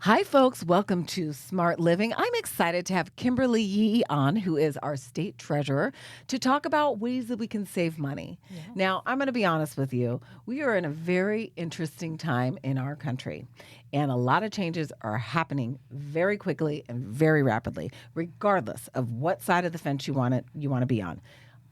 Hi, folks. Welcome to Smart Living. I'm excited to have Kimberly Yee on, who is our state treasurer, to talk about ways that we can save money. Yeah. Now, I'm going to be honest with you. We are in a very interesting time in our country, and a lot of changes are happening very quickly and very rapidly, regardless of what side of the fence you want to be on.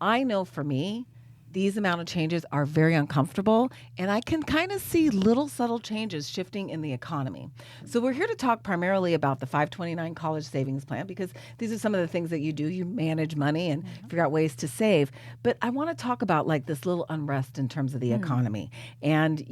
I know for me, these amount of changes are very uncomfortable, and I can kind of see little subtle changes shifting in the economy. So we're here to talk primarily about the 529 college savings plan, because these are some of the things that you do. You manage money and figure out ways to save. But I want to talk about like this little unrest in terms of the economy, and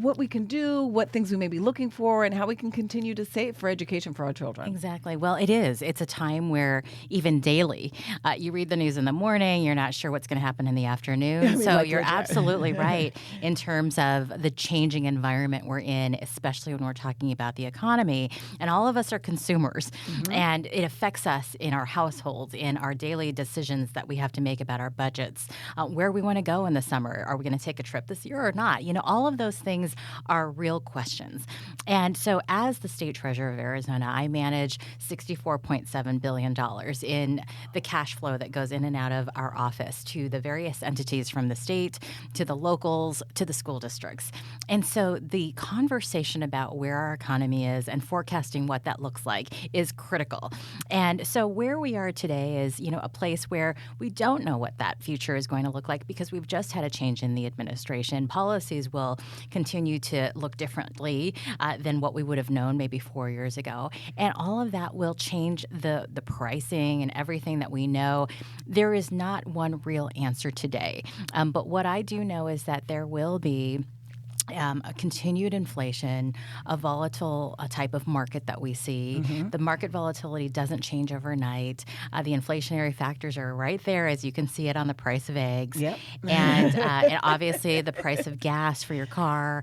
what we can do, what things we may be looking for, and how we can continue to save for education for our children. Exactly. Well, it is. It's a time where even daily, you read the news in the morning, you're not sure what's going to happen in the afternoon. We So like you're to- absolutely right in terms of the changing environment we're in, especially when we're talking about the economy. And all of us are consumers, and it affects us in our households, in our daily decisions that we have to make about our budgets, where we want to go in the summer. Are we going to take a trip this year or not? All of those things are real questions. And so as the state treasurer of Arizona, I manage $64.7 billion in the cash flow that goes in and out of our office to the various entities from the state, to the locals, to the school districts. And so the conversation about where our economy is and forecasting what that looks like is critical. And so where we are today is, a place where we don't know what that future is going to look like because we've just had a change in the administration. Policies will continue to look differently than what we would have known maybe 4 years ago. And all of that will change the pricing and everything that we know. There is not one real answer today. But what I do know is that there will be a continued inflation, a volatile type of market that we see. The market volatility doesn't change overnight. The inflationary factors are right there, as you can see it on the price of eggs. Yep. And obviously the price of gas for your car,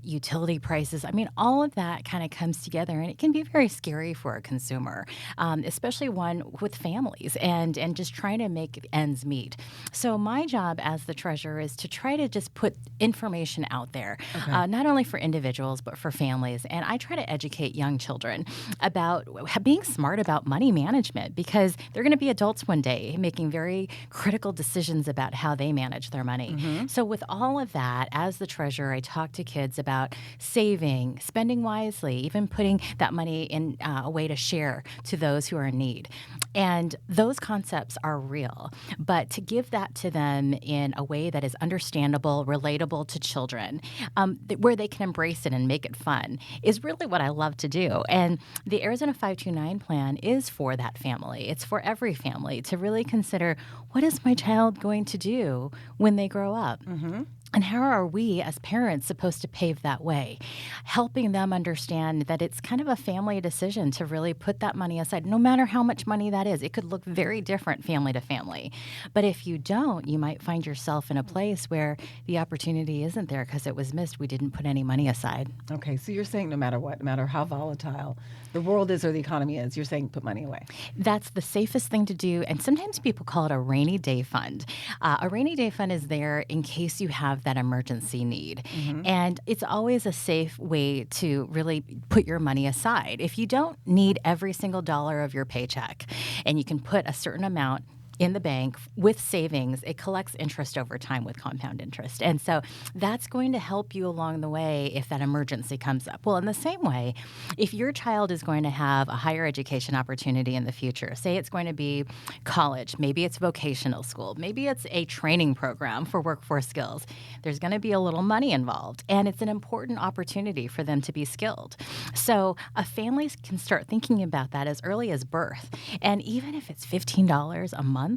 utility prices. All of that kind of comes together, and it can be very scary for a consumer, especially one with families and just trying to make ends meet. So my job as the treasurer is to try to just put information out there, not only for individuals, but for families. And I try to educate young children about being smart about money management, because they're going to be adults one day making very critical decisions about how they manage their money. So with all of that, as the treasurer, I talk to kids about saving, spending wisely, even putting that money in a way to share to those who are in need. And those concepts are real. But to give that to them in a way that is understandable, relatable to children, where they can embrace it and make it fun, is really what I love to do. And the Arizona 529 plan is for that family. It's for every family to really consider, what is my child going to do when they grow up? And how are we as parents supposed to pave that way? Helping them understand that it's kind of a family decision to really put that money aside, no matter how much money that is. It could look very different family to family. But if you don't, you might find yourself in a place where the opportunity isn't there because it was missed. We didn't put any money aside. Okay, so you're saying no matter what, no matter how volatile the world is or the economy is, you're saying put money away. That's the safest thing to do. And sometimes people call it a rainy day fund. A rainy day fund is there in case you have that emergency need. And it's always a safe way to really put your money aside. If you don't need every single dollar of your paycheck, and you can put a certain amount in the bank with savings, it collects interest over time with compound interest. And so that's going to help you along the way if that emergency comes up. Well, in the same way, if your child is going to have a higher education opportunity in the future, say it's going to be college, maybe it's vocational school, maybe it's a training program for workforce skills, there's going to be a little money involved. And it's an important opportunity for them to be skilled. So families can start thinking about that as early as birth. And even if it's $15 a month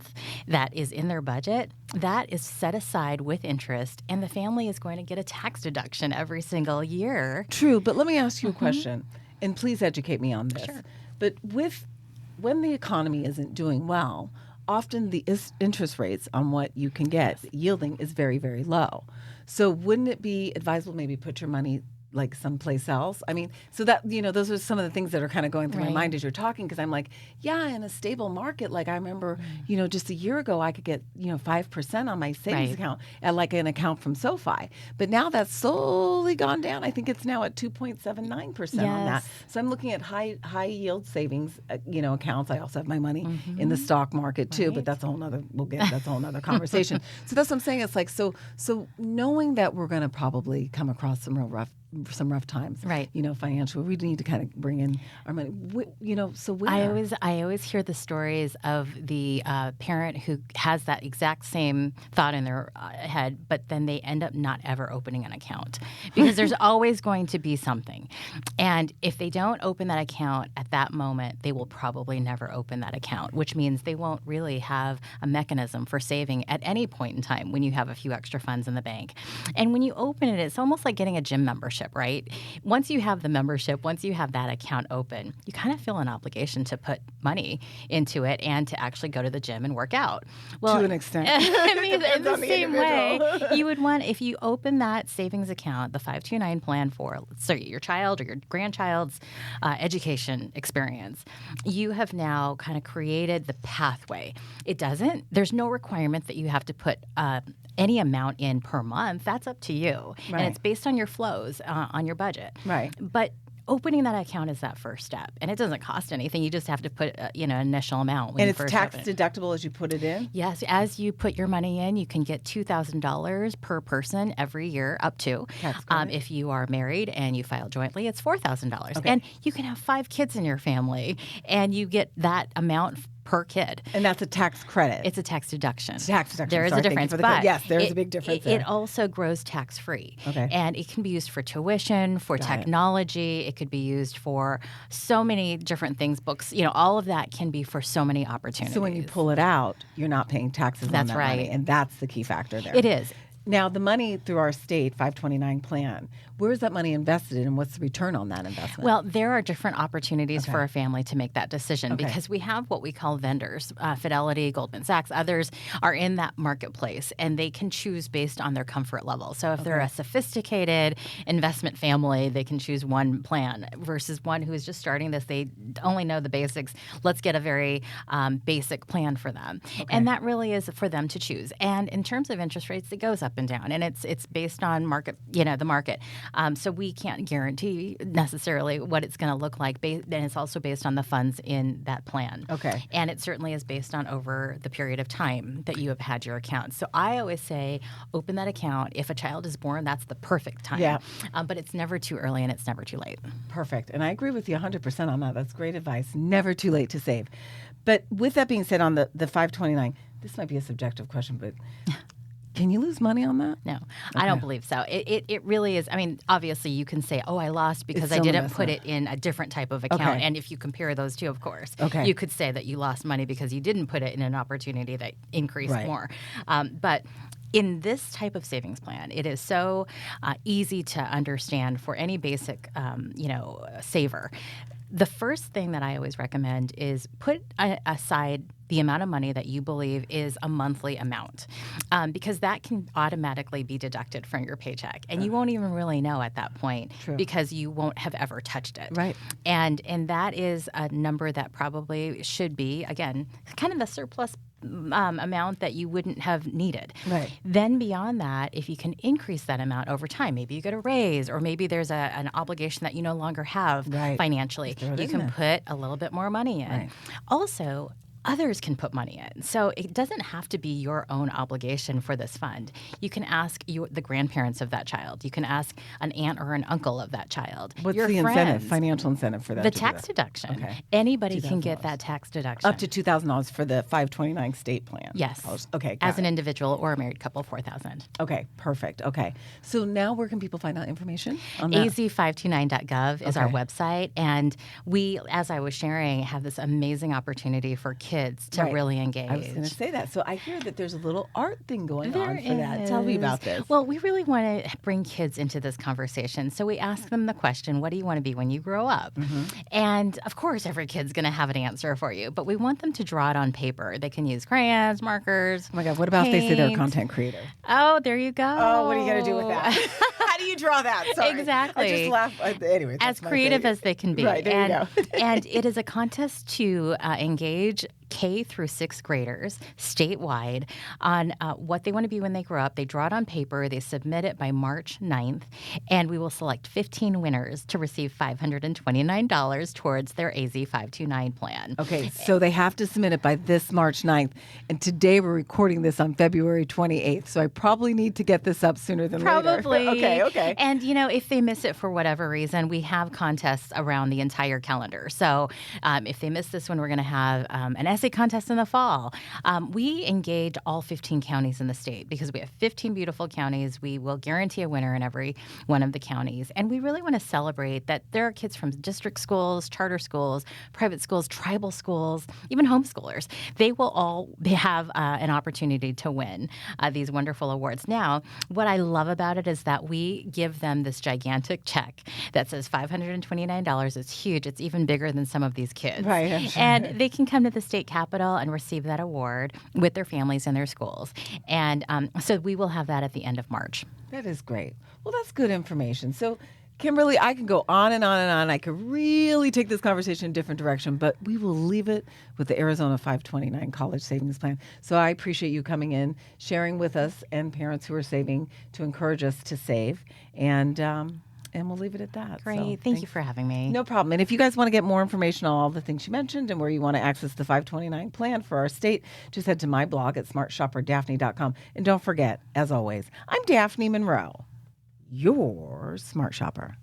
that is in their budget, that is set aside with interest, and the family is going to get a tax deduction every single year. True, but let me ask you a question, and please educate me on this. Sure. But when the economy isn't doing well, often the interest rates on what you can get yielding is very, very low. So wouldn't it be advisable maybe put your money like someplace else. I mean, so that, those are some of the things that are kind of going through my Right. mind as you're talking, because I'm like, yeah, in a stable market, like I remember, just a year ago, I could get, 5% on my savings Right. account at like an account from SoFi. But now that's slowly gone down. I think it's now at 2.79% on that. Yes. So I'm looking at high yield savings, accounts. I also have my money in the stock market too, but Right. that's a whole nother, that's a whole nother conversation. So that's what I'm saying. It's like, so knowing that we're going to probably come across some rough times, Right. financially, we need to kind of bring in our money. So where? I always hear the stories of the parent who has that exact same thought in their head, but then they end up not ever opening an account because there's always going to be something. And if they don't open that account at that moment, they will probably never open that account, which means they won't really have a mechanism for saving at any point in time when you have a few extra funds in the bank. And when you open it, it's almost like getting a gym membership, right? Once you have the membership, once you have that account open, you kind of feel an obligation to put money into it and to actually go to the gym and work out. Well, to an extent. I mean, in Depends the on the same way, individual. you would want, if you open that savings account, the 529 plan for your child or your grandchild's education experience, you have now kind of created the pathway. There's no requirement that you have to put any amount in per month. That's up to you. Right. And it's based on your flows on your budget. Right. But opening that account is that first step, and it doesn't cost anything. You just have to put an initial amount when And you it's first tax open it. deductible as you put it in? Yes, as you put your money in, you can get $2,000 per person every year, up to. Tax credit. If you are married and you file jointly, it's $4,000, Okay. and you can have 5 kids in your family, and you get that amount per kid. And that's a tax credit. It's a tax deduction. Tax deduction. There is Sorry, a thank you difference, for the but yes, there is a big difference there. It also grows tax-free. Okay. And it can be used for tuition, for Got it. technology. It could be used for so many different things, books. All of that can be for so many opportunities. So when you pull it out, you're not paying taxes on That's that money, right. and that's the key factor there. It is. Now, the money through our state 529 plan, where is that money invested in, and what's the return on that investment? Well, there are different opportunities Okay. for a family to make that decision Okay. because we have what we call vendors. Fidelity, Goldman Sachs, others are in that marketplace, and they can choose based on their comfort level. So if they're a sophisticated investment family, they can choose one plan versus one who is just starting this. They only know the basics. Let's get a very basic plan for them. And that really is for them to choose. And in terms of interest rates, it goes up and down, and it's based on market, the market. So we can't guarantee necessarily what it's going to look like. And it's also based on the funds in that plan. Okay. And it certainly is based on over the period of time that you have had your account. So I always say, open that account. If a child is born, that's the perfect time. Yeah. But it's never too early and it's never too late. Perfect. And I agree with you 100% on that. That's great advice. Never too late to save. But with that being said, on the 529, this might be a subjective question, but can you lose money on that? No, I don't believe so. It really is. I mean, obviously, you can say, oh, I lost because I still an didn't put it investment. in a different type of account. Okay. And if you compare those two, of course, Okay. you could say that you lost money because you didn't put it in an opportunity that increased Right. more. But in this type of savings plan, it is so easy to understand for any basic, saver. The first thing that I always recommend is put aside the amount of money that you believe is a monthly amount, because that can automatically be deducted from your paycheck, and you won't even really know at that point True. because you won't have ever touched it. Right. And that is a number that probably should be, again, kind of the surplus amount that you wouldn't have needed. Right. Then beyond that, if you can increase that amount over time, maybe you get a raise, or maybe there's an obligation that you no longer have Right. financially, Just throw it you in can there. put a little bit more money in. Right. Also, others can put money in. So it doesn't have to be your own obligation for this fund. You can ask the grandparents of that child. You can ask an aunt or an uncle of that child. What's your the friends. incentive, financial incentive for that? The to do tax that? deduction. Okay. Anybody can $2,000. get that tax deduction. Up to $2,000 for the 529 state plan. Yes. Okay. got As it. an individual or a married couple, $4,000. Okay. Perfect. Okay. So now where can people find out information on that? az529.gov is our Okay. website, and we, as I was sharing, have this amazing opportunity for kids to Right. really engage. I was going to say that. So I hear that there's a little art thing going There on for that. Tell me is. about this. Well, we really want to bring kids into this conversation. So we ask them the question, what do you want to be when you grow up? Mm-hmm. And of course, every kid's going to have an answer for you, but we want them to draw it on paper. They can use crayons, markers. Oh my God, what about if they say they're a paint. content creator? Oh, there you go. Oh, what are you going to do with that? How do you me draw that. Sorry. Exactly. I just laugh. Anyway, as creative as they can be. Right, there you go. And it is a contest to engage K through 6th graders statewide on what they want to be when they grow up. They draw it on paper. They submit it by March 9th, and we will select 15 winners to receive $529 towards their AZ 529 plan. Okay, so they have to submit it by this March 9th, and today we're recording this on February 28th, so I probably need to get this up sooner than later. Probably. Okay. And, you know, if they miss it for whatever reason, we have contests around the entire calendar. So if they miss this one, we're going to have an essay contest in the fall. We engage all 15 counties in the state because we have 15 beautiful counties. We will guarantee a winner in every one of the counties. And we really want to celebrate that there are kids from district schools, charter schools, private schools, tribal schools, even homeschoolers. They will all have an opportunity to win these wonderful awards. Now, what I love about it is that we give them this gigantic check that says $529. It's huge. It's even bigger than some of these kids. Right. I'm sure. And they can come to the state capitol and receive that award with their families and their schools. And so we will have that at the end of March. That is great. Well, that's good information. So, Kimberly, I can go on and on and on. I could really take this conversation in a different direction, but we will leave it with the Arizona 529 College Savings Plan. So I appreciate you coming in, sharing with us and parents who are saving to encourage us to save. And we'll leave it at that. Great. So, Thank you for having me. No problem. And if you guys want to get more information on all the things you mentioned and where you want to access the 529 plan for our state, just head to my blog at smartshopperdaphne.com. And don't forget, as always, I'm Daphne Monroe, your smart shopper.